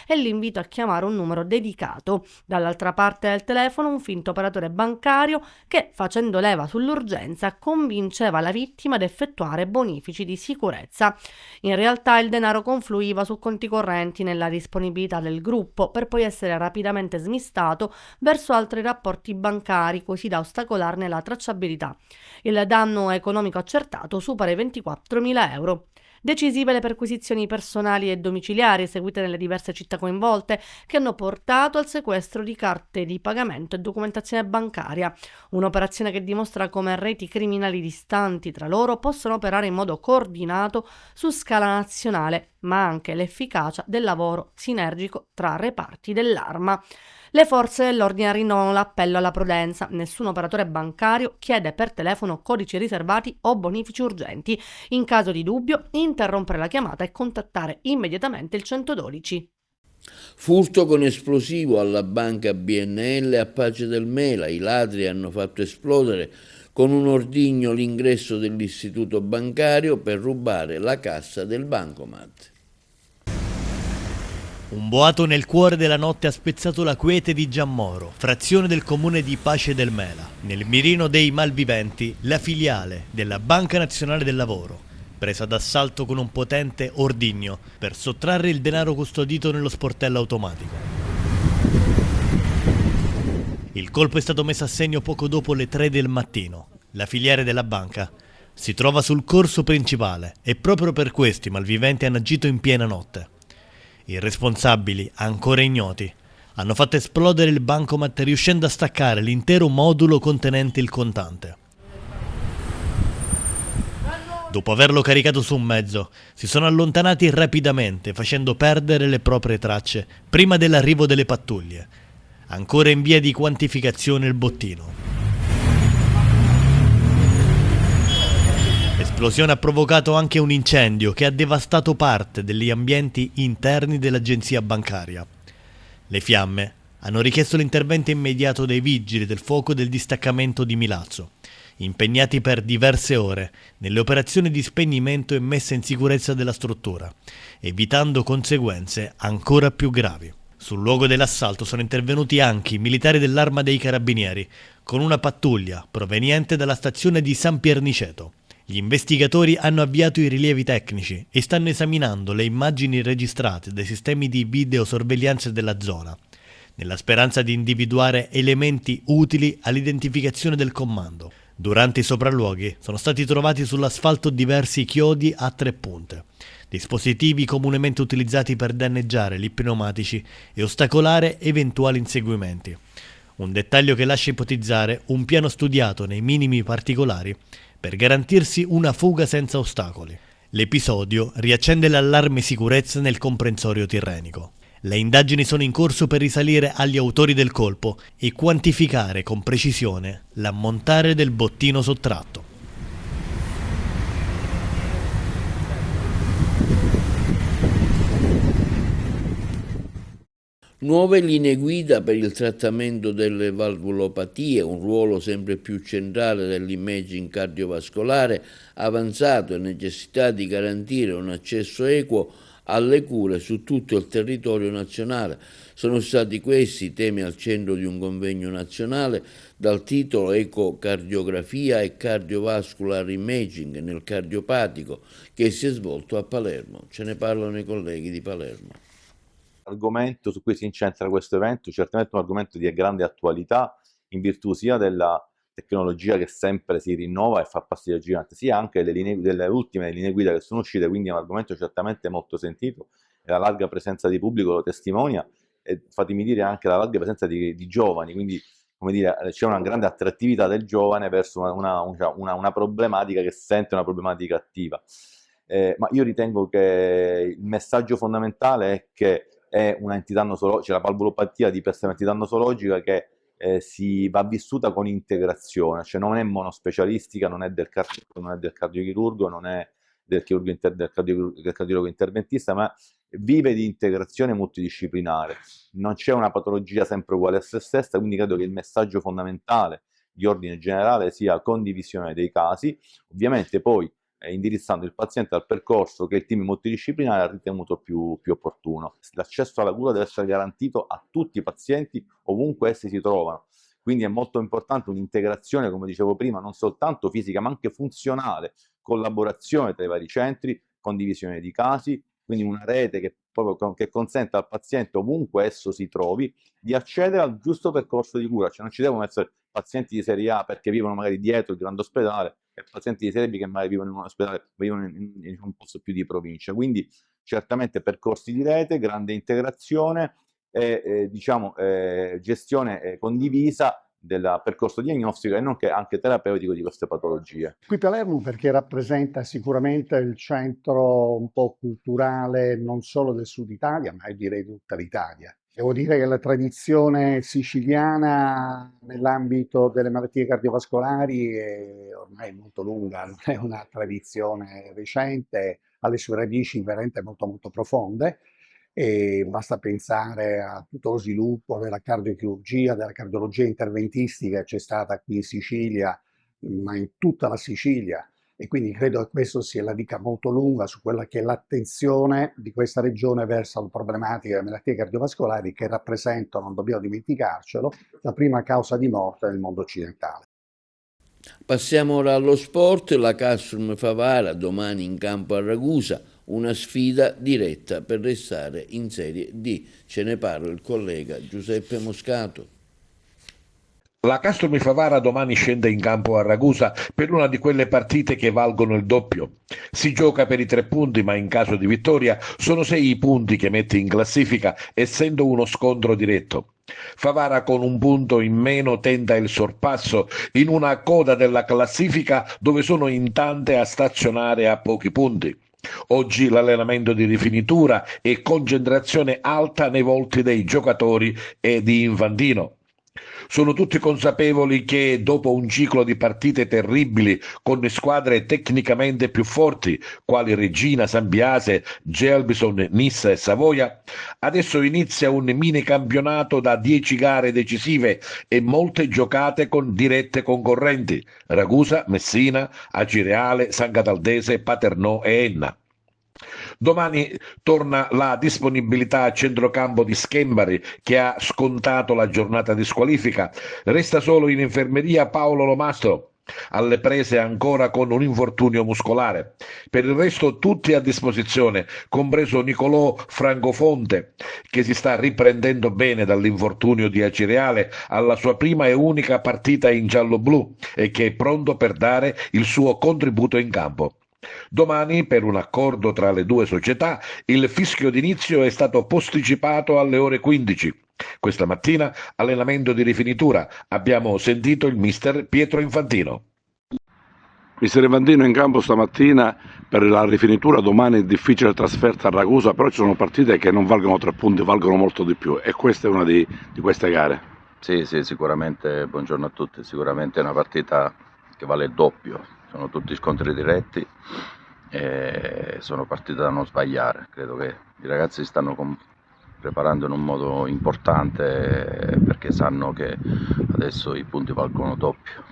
S11: e l'invito a chiamare un numero dedicato. Dall'altra parte del telefono un finto operatore bancario che, facendo leva sull'urgenza, convinceva la vittima ad effettuare bonifici di sicurezza. In realtà il denaro confluiva su conti correnti nella disponibilità del gruppo, per poi essere rapidamente smistato verso altri rapporti bancari, così da ostacolarne la tracciabilità. Il danno economico accertato supera i 24.000 euro. Decisive le perquisizioni personali e domiciliari eseguite nelle diverse città coinvolte, che hanno portato al sequestro di carte di pagamento e documentazione bancaria. Un'operazione che dimostra come reti criminali distanti tra loro possono operare in modo coordinato su scala nazionale, ma anche l'efficacia del lavoro sinergico tra reparti dell'arma. Le forze dell'ordine rinnovano l'appello alla prudenza. Nessun operatore bancario chiede per telefono codici riservati o bonifici urgenti. In caso di dubbio, interrompere la chiamata e contattare immediatamente il 112.
S1: Furto con esplosivo alla banca BNL a Pace del Mela. I ladri hanno fatto esplodere con un ordigno l'ingresso dell'istituto bancario per rubare la cassa del bancomat.
S9: Un boato nel cuore della notte ha spezzato la quiete di Giammoro, frazione del comune di Pace del Mela. Nel mirino dei malviventi, la filiale della Banca Nazionale del Lavoro, presa d'assalto con un potente ordigno per sottrarre il denaro custodito nello sportello automatico. Il colpo è stato messo a segno poco dopo le 3 del mattino. La filiale della banca si trova sul corso principale e proprio per questo i malviventi hanno agito in piena notte. I responsabili, ancora ignoti, hanno fatto esplodere il bancomat riuscendo a staccare l'intero modulo contenente il contante. Dopo averlo caricato su un mezzo, si sono allontanati rapidamente facendo perdere le proprie tracce prima dell'arrivo delle pattuglie. Ancora in via di quantificazione il bottino. L'esplosione ha provocato anche un incendio che ha devastato parte degli ambienti interni dell'agenzia bancaria. Le fiamme hanno richiesto l'intervento immediato dei vigili del fuoco del distaccamento di Milazzo, impegnati per diverse ore nelle operazioni di spegnimento e messa in sicurezza della struttura, evitando conseguenze ancora più gravi. Sul luogo dell'assalto sono intervenuti anche i militari dell'Arma dei Carabinieri, con una pattuglia proveniente dalla stazione di San Pierniceto. Gli investigatori hanno avviato i rilievi tecnici e stanno esaminando le immagini registrate dai sistemi di videosorveglianza della zona, nella speranza di individuare elementi utili all'identificazione del comando. Durante i sopralluoghi sono stati trovati sull'asfalto diversi chiodi a 3 punte, dispositivi comunemente utilizzati per danneggiare gli pneumatici e ostacolare eventuali inseguimenti. Un dettaglio che lascia ipotizzare un piano studiato nei minimi particolari per garantirsi una fuga senza ostacoli. L'episodio riaccende l'allarme sicurezza nel comprensorio tirrenico. Le indagini sono in corso per risalire agli autori del colpo e quantificare con precisione l'ammontare del bottino sottratto.
S1: Nuove linee guida per il trattamento delle valvulopatie, un ruolo sempre più centrale dell'imaging cardiovascolare avanzato e necessità di garantire un accesso equo alle cure su tutto il territorio nazionale. Sono stati questi i temi al centro di un convegno nazionale dal titolo Ecocardiografia e Cardiovascular Imaging nel cardiopatico che si è svolto a Palermo. Ce ne parlano i colleghi di Palermo.
S12: L'argomento su cui si incentra questo evento, certamente un argomento di grande attualità in virtù sia della tecnologia che sempre si rinnova e fa passi da gigante, sia anche delle ultime linee guida che sono uscite, quindi è un argomento certamente molto sentito e la larga presenza di pubblico lo testimonia e fatemi dire anche la larga presenza di giovani, quindi come dire, c'è una grande attrattività del giovane verso una problematica che sente una problematica attiva. Ma io ritengo che il messaggio fondamentale è che è una entità nosologica, la valvulopatia di per sé è un'entità nosologica che si va vissuta con integrazione, cioè non è monospecialistica, non è del cardiologo, non è del cardiochirurgo, non è del cardiologo interventista, ma vive di integrazione multidisciplinare. Non c'è una patologia sempre uguale a se stessa, quindi credo che il messaggio fondamentale di ordine generale sia condivisione dei casi, ovviamente poi indirizzando il paziente al percorso che il team multidisciplinare ha ritenuto più opportuno. L'accesso alla cura deve essere garantito a tutti i pazienti ovunque essi si trovano, quindi è molto importante un'integrazione, come dicevo prima, non soltanto fisica ma anche funzionale, collaborazione tra i vari centri, condivisione di casi, quindi una rete che consenta al paziente ovunque esso si trovi di accedere al giusto percorso di cura, cioè non ci devono essere pazienti di serie A perché vivono magari dietro il grande ospedale e pazienti di serie B che magari vivono in un ospedale, vivono in un posto più di provincia, quindi certamente percorsi di rete, grande integrazione e gestione condivisa del percorso diagnostico e nonché anche terapeutico di queste patologie.
S13: Qui Palermo perché rappresenta sicuramente il centro un po' culturale non solo del sud Italia, ma direi di tutta l'Italia. Devo dire che la tradizione siciliana nell'ambito delle malattie cardiovascolari è ormai molto lunga, non è una tradizione recente, ha le sue radici veramente molto molto profonde. E basta pensare a tutto lo sviluppo della cardiochirurgia, della cardiologia interventistica che c'è stata qui in Sicilia, ma in tutta la Sicilia, e quindi credo che questo sia la dica molto lunga su quella che è l'attenzione di questa regione verso la problematica delle malattie cardiovascolari che rappresentano, non dobbiamo dimenticarcelo, la prima causa di morte nel mondo occidentale.
S1: Passiamo ora allo sport, la Castrum Favara domani in campo a Ragusa, una sfida diretta per restare in Serie D. Ce ne parla il collega Giuseppe Moscato.
S14: La Castrum Favara domani scende in campo a Ragusa per una di quelle partite che valgono il doppio. Si gioca per i 3 punti, ma in caso di vittoria sono 6 i punti che mette in classifica, essendo uno scontro diretto. Favara con 1 punto in meno tenta il sorpasso in una coda della classifica dove sono in tante a stazionare a pochi punti. Oggi l'allenamento di rifinitura e concentrazione alta nei volti dei giocatori e di Infantino. Sono tutti consapevoli che dopo un ciclo di partite terribili con squadre tecnicamente più forti, quali Regina, Sambiase, Gelbison, Nissa e Savoia, adesso inizia un mini campionato da 10 gare decisive e molte giocate con dirette concorrenti: Ragusa, Messina, Acireale, San Cataldese, Paternò e Enna. Domani torna la disponibilità a centrocampo di Schembari, che ha scontato la giornata di squalifica. Resta solo in infermeria Paolo Lomastro, alle prese ancora con un infortunio muscolare. Per il resto tutti a disposizione, compreso Nicolò Francofonte, che si sta riprendendo bene dall'infortunio di Acireale alla sua prima e unica partita in giallo-blu e che è pronto per dare il suo contributo in campo. Domani, per un accordo tra le due società, il fischio d'inizio è stato posticipato alle ore 15. Questa mattina, allenamento di rifinitura. Abbiamo sentito il mister Pietro Infantino.
S15: Mister Infantino in campo stamattina per la rifinitura, domani è difficile trasferta a Ragusa, però ci sono partite che non valgono 3 punti, valgono molto di più, e questa è una di queste gare.
S16: Sì, sicuramente, buongiorno a tutti, sicuramente è una partita che vale il doppio. Sono tutti scontri diretti e sono partite da non sbagliare. Credo che i ragazzi si stanno preparando in un modo importante perché sanno che adesso i punti valgono doppio.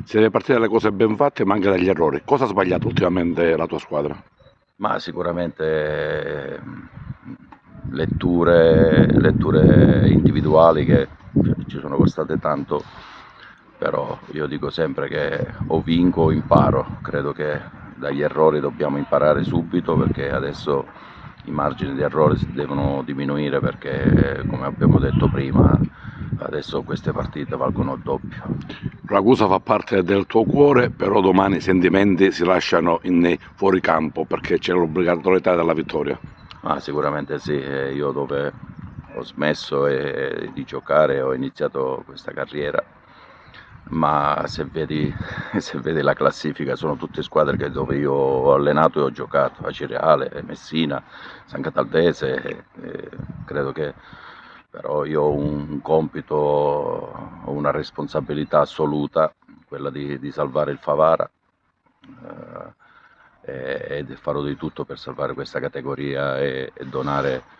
S15: Si deve partire dalle cose ben fatte ma anche dagli errori. Cosa ha sbagliato ultimamente la tua squadra?
S16: Ma sicuramente letture individuali che ci sono costate tanto. Però io dico sempre che o vinco o imparo, credo che dagli errori dobbiamo imparare subito, perché adesso i margini di errore si devono diminuire, perché come abbiamo detto prima adesso queste partite valgono il doppio.
S15: Ragusa fa parte del tuo cuore, però domani i sentimenti si lasciano in fuoricampo perché c'è l'obbligatorietà della vittoria.
S16: Sicuramente sì, io dove ho smesso di giocare ho iniziato questa carriera. Ma se vedi la classifica sono tutte squadre dove io ho allenato e ho giocato, Acireale, Messina, San Cataldese, credo che però io ho un compito, ho una responsabilità assoluta, quella di salvare il Favara, e farò di tutto per salvare questa categoria e donare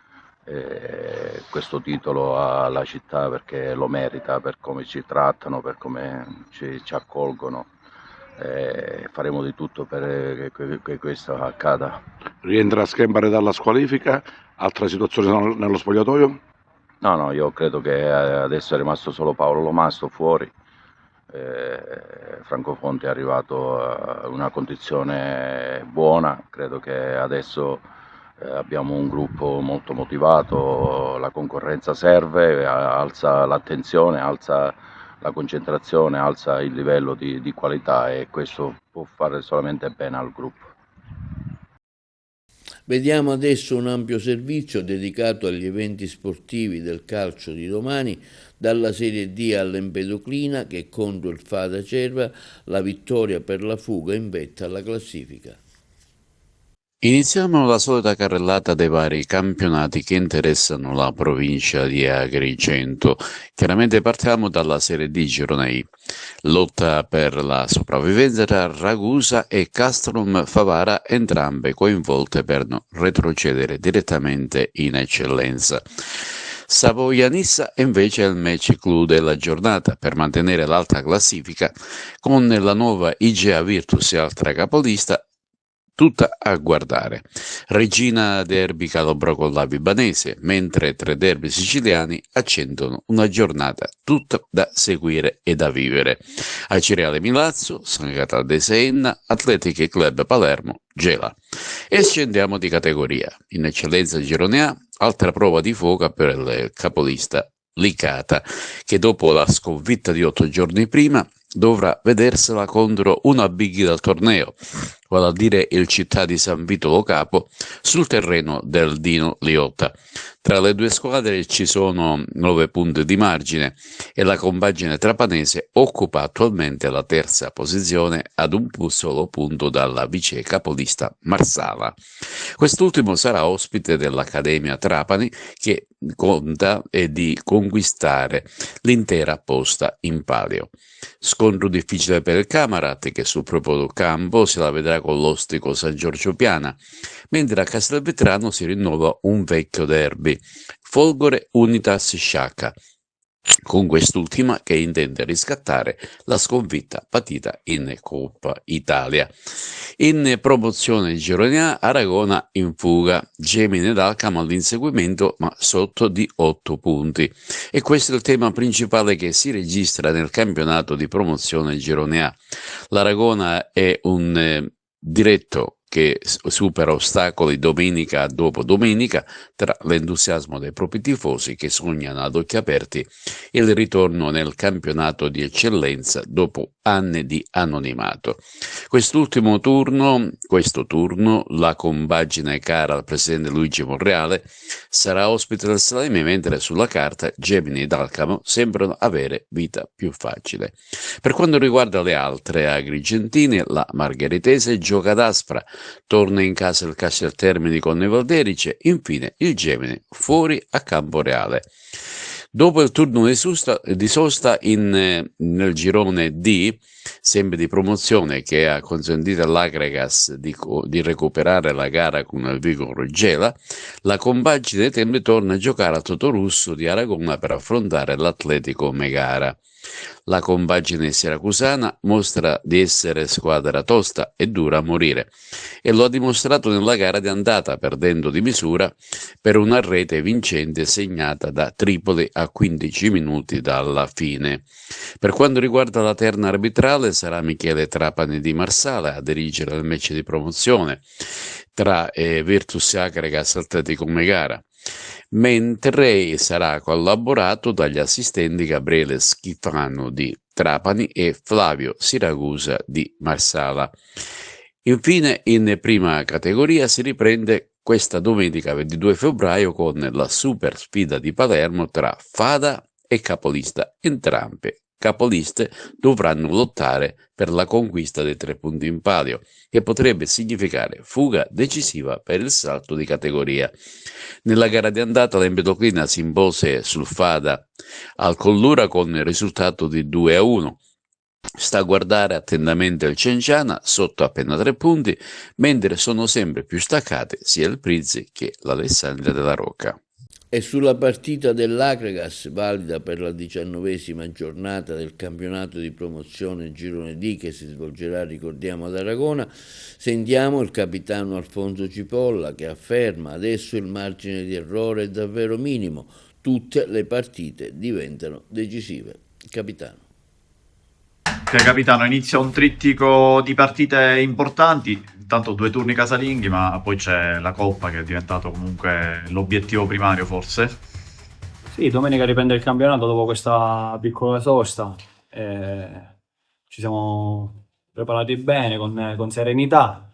S16: questo titolo alla città, perché lo merita, per come ci trattano, per come ci accolgono. Faremo di tutto per che questo accada.
S15: Rientra Schembari dalla squalifica, altre situazioni nello spogliatoio?
S16: No, io credo che adesso è rimasto solo Paolo Lomastro fuori. Francofonte è arrivato a una condizione buona, credo che adesso abbiamo un gruppo molto motivato, la concorrenza serve, alza l'attenzione, alza la concentrazione, alza il livello di qualità, e questo può fare solamente bene al gruppo.
S1: Vediamo adesso un ampio servizio dedicato agli eventi sportivi del calcio di domani, dalla Serie D all'Empedoclina, che contro il Fada Cerva la vittoria per la fuga in vetta alla classifica.
S17: Iniziamo la solita carrellata dei vari campionati che interessano la provincia di Agrigento. Chiaramente partiamo dalla Serie D Gironei. Lotta per la sopravvivenza tra Ragusa e Castrum Favara, entrambe coinvolte per non retrocedere direttamente in eccellenza. Savoia-Nissa invece è il match clou della giornata per mantenere l'alta classifica con la nuova IGA Virtus e altra capolista tutta a guardare. Regina derby calabro con la Vibanese, mentre 3 derby siciliani accendono una giornata tutta da seguire e da vivere. Acireale Milazzo, San Cataldese Enna, Atletiche Club Palermo, Gela. E scendiamo di categoria. In eccellenza Girone A, altra prova di fuoco per il capolista Licata, che dopo la sconfitta di 8 giorni prima dovrà vedersela contro una big del torneo, vale a dire il Città di San Vito Lo Capo, sul terreno del Dino Liotta. Tra le due squadre ci sono 9 punti di margine e la compagine trapanese occupa attualmente la terza posizione ad un solo punto dalla vice capolista Marsala. Quest'ultimo sarà ospite dell'Accademia Trapani, che conta di conquistare l'intera posta in palio. Scontro difficile per il Camarat, che sul proprio campo se la vedrà con l'Ostico San Giorgio Piana, mentre a Castelvetrano si rinnova un vecchio derby, Folgore Unitas Sciacca, con quest'ultima che intende riscattare la sconfitta patita in Coppa Italia. In promozione Girone A, Aragona in fuga, Gemini ed Alcamo all'inseguimento ma sotto di 8 punti. E questo è il tema principale che si registra nel campionato di promozione Girone A. L'Aragona è un diretto che supera ostacoli domenica dopo domenica tra l'entusiasmo dei propri tifosi che sognano ad occhi aperti il ritorno nel campionato di eccellenza dopo anni di anonimato. Questo turno, la compagine cara al presidente Luigi Monreale sarà ospite del Salemi, mentre sulla carta Gemini ed Alcamo sembrano avere vita più facile. Per quanto riguarda le altre agrigentine, la Margheritese gioca d'aspra, torna in casa il Casteltermini con i Valderice, infine il Gemini fuori a Camporeale. Dopo il turno di sosta nel girone D, sempre di promozione, che ha consentito all'Agregas di recuperare la gara con il Vigor Gela, la compagine Temple torna a giocare a Totorusso di Aragona per affrontare l'Atletico Megara. La compagine siracusana mostra di essere squadra tosta e dura a morire e lo ha dimostrato nella gara di andata, perdendo di misura per una rete vincente segnata da Tripoli a 15 minuti dalla fine. Per quanto riguarda la terna arbitrale, sarà Michele Trapani di Marsala a dirigere il match di promozione tra Virtus Agregas e Atletico Megara, mentre sarà collaborato dagli assistenti Gabriele Schifano di Trapani e Flavio Siragusa di Marsala. Infine, in prima categoria si riprende questa domenica 22 febbraio con la super sfida di Palermo tra Fada e capolista. Entrambe capoliste dovranno lottare per la conquista dei 3 punti in palio, che potrebbe significare fuga decisiva per il salto di categoria. Nella gara di andata l'Empedoclina si impose sul Fada al Collura con il risultato di 2-1. Sta a guardare attentamente il Cenciana sotto appena 3 punti, mentre sono sempre più staccate sia il Prizzi che l'Alessandria della Rocca.
S1: E sulla partita dell'Agregas, valida per la 19ª giornata del campionato di promozione Girone D, che si svolgerà, ricordiamo, ad Aragona, sentiamo il capitano Alfonso Cipolla che afferma: adesso il margine di errore è davvero minimo, tutte le partite diventano decisive. Capitano.
S18: Capitano, inizia un trittico di partite importanti, intanto 2 turni casalinghi, ma poi c'è la Coppa che è diventato comunque l'obiettivo primario forse.
S19: Sì, domenica riprende il campionato dopo questa piccola sosta, ci siamo preparati bene, con serenità,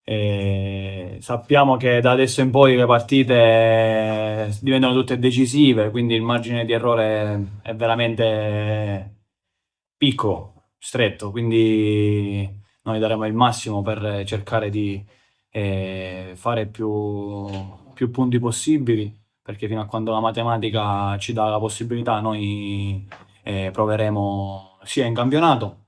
S19: sappiamo che da adesso in poi le partite diventano tutte decisive, quindi il margine di errore è veramente piccolo, stretto, quindi noi daremo il massimo per cercare di fare più punti possibili, perché fino a quando la matematica ci dà la possibilità noi proveremo sia in campionato,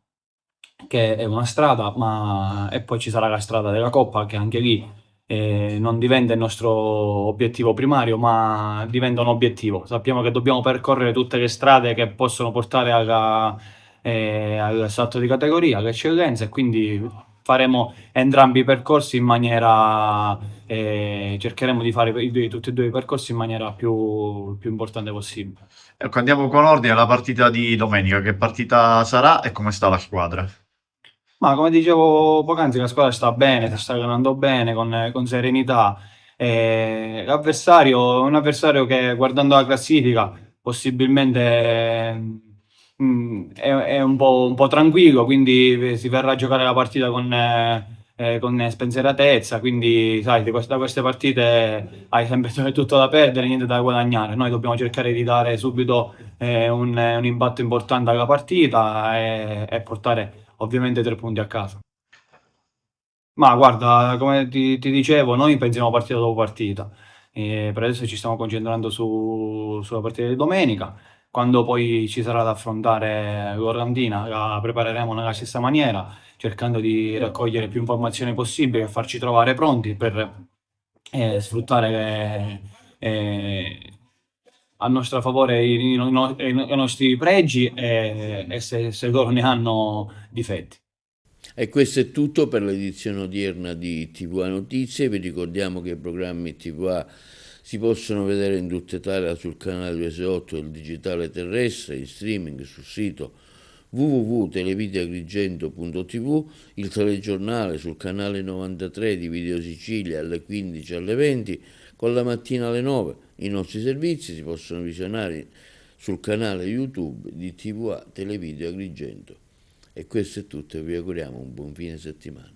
S19: che è una strada, e poi ci sarà la strada della Coppa, che anche lì non diventa il nostro obiettivo primario, ma diventa un obiettivo. Sappiamo che dobbiamo percorrere tutte le strade che possono portare al salto di categoria, all'eccellenza, e quindi faremo entrambi i percorsi in maniera, cercheremo di fare tutti e due i percorsi in maniera più importante possibile.
S18: Ecco, andiamo con ordine alla partita di domenica. Che partita sarà e come sta la squadra?
S19: Ma come dicevo poc'anzi, la squadra sta bene, sta allenando bene, con serenità. L'avversario è un avversario che, guardando la classifica, possibilmente è un po' tranquillo, quindi si verrà a giocare la partita con spensieratezza. Quindi, sai, da queste partite hai sempre tutto da perdere, niente da guadagnare. Noi dobbiamo cercare di dare subito un impatto importante alla partita e portare ovviamente 3 punti a casa. Ma guarda, come ti dicevo, noi pensiamo partita dopo partita. Per adesso ci stiamo concentrando sulla partita di domenica. Quando poi ci sarà da affrontare l'Orlandina, la prepareremo nella stessa maniera, cercando di raccogliere più informazioni possibili e farci trovare pronti per sfruttare a nostro favore i nostri pregi e se loro ne hanno difetti.
S1: E questo è tutto per l'edizione odierna di TVA Notizie. Vi ricordiamo che i programmi TVA si possono vedere in tutta Italia sul canale 268 del digitale terrestre, in streaming sul sito www.televideoagrigento.tv, il telegiornale sul canale 93 di Video Sicilia alle 15 e alle 20, con la mattina alle 9. I nostri servizi si possono visionare sul canale YouTube di TVA Televideo Agrigento. E questo è tutto, vi auguriamo un buon fine settimana.